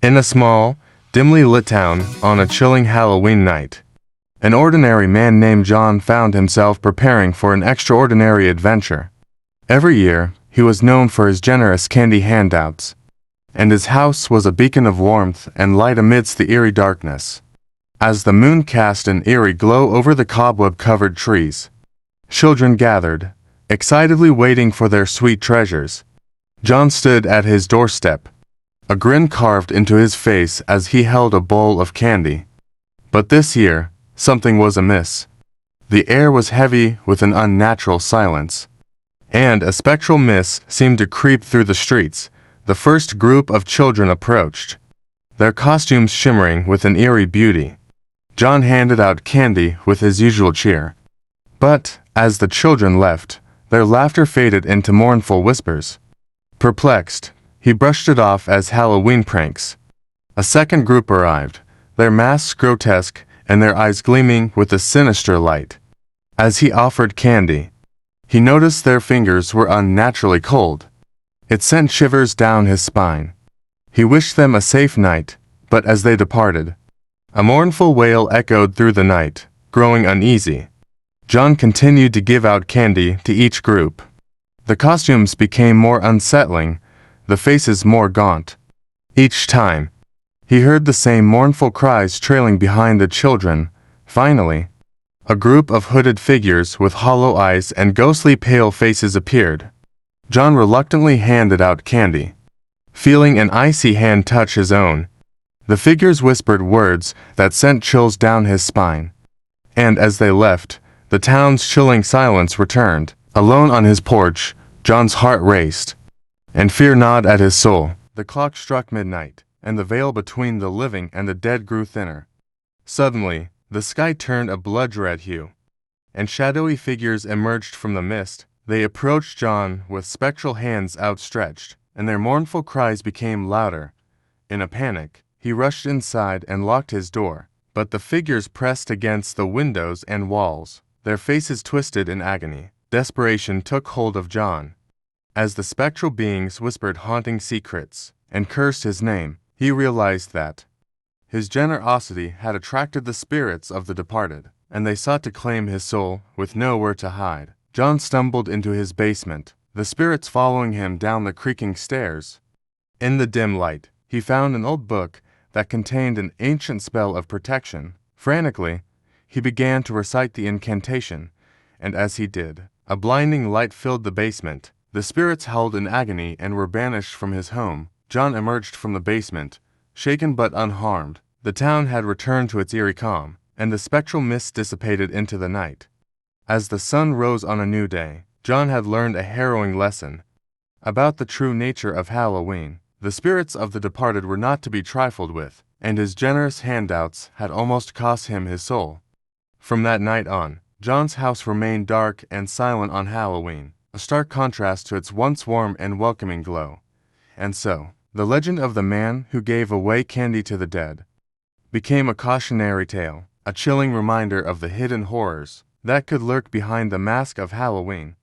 In a small, dimly lit town on a chilling Halloween night, an ordinary man named John found himself preparing for an extraordinary adventure. Every year, he was known for his generous candy handouts, and his house was a beacon of warmth and light amidst the eerie darkness. As the moon cast an eerie glow over the cobweb-covered trees, children gathered, excitedly waiting for their sweet treasures. John stood at his doorstep, a grin carved into his face as he held a bowl of candy. But this year, something was amiss. The air was heavy with an unnatural silence, and a spectral mist seemed to creep through the streets. The first group of children approached, their costumes shimmering with an eerie beauty. John handed out candy with his usual cheer. But, as the children left, their laughter faded into mournful whispers. Perplexed, he brushed it off as Halloween pranks. A second group arrived, their masks grotesque and their eyes gleaming with a sinister light. As he offered candy, he noticed their fingers were unnaturally cold. It sent shivers down his spine. He wished them a safe night, but as they departed, a mournful wail echoed through the night. Growing uneasy, John continued to give out candy to each group. The costumes became more unsettling, the faces more gaunt. Each time, he heard the same mournful cries trailing behind the children. Finally, a group of hooded figures with hollow eyes and ghostly pale faces appeared. John reluctantly handed out candy. Feeling an icy hand touch his own, the figures whispered words that sent chills down his spine. And as they left, the town's chilling silence returned. Alone on his porch, John's heart raced, and fear gnawed at his soul. The clock struck midnight, and the veil between the living and the dead grew thinner. Suddenly, the sky turned a blood-red hue, and shadowy figures emerged from the mist. They approached John with spectral hands outstretched, and their mournful cries became louder. In a panic, he rushed inside and locked his door, but the figures pressed against the windows and walls, their faces twisted in agony. Desperation took hold of John. As the spectral beings whispered haunting secrets and cursed his name, he realized that his generosity had attracted the spirits of the departed, and they sought to claim his soul with nowhere to hide. John stumbled into his basement, the spirits following him down the creaking stairs. In the dim light, he found an old book that contained an ancient spell of protection. Frantically, he began to recite the incantation, and as he did, a blinding light filled the basement. The spirits howled in agony and were banished from his home. John emerged from the basement, shaken but unharmed. The town had returned to its eerie calm, and the spectral mist dissipated into the night. As the sun rose on a new day, John had learned a harrowing lesson about the true nature of Halloween. The spirits of the departed were not to be trifled with, and his generous handouts had almost cost him his soul. From that night on, John's house remained dark and silent on Halloween, a stark contrast to its once warm and welcoming glow. And so, the legend of the man who gave away candy to the dead became a cautionary tale, a chilling reminder of the hidden horrors that could lurk behind the mask of Halloween.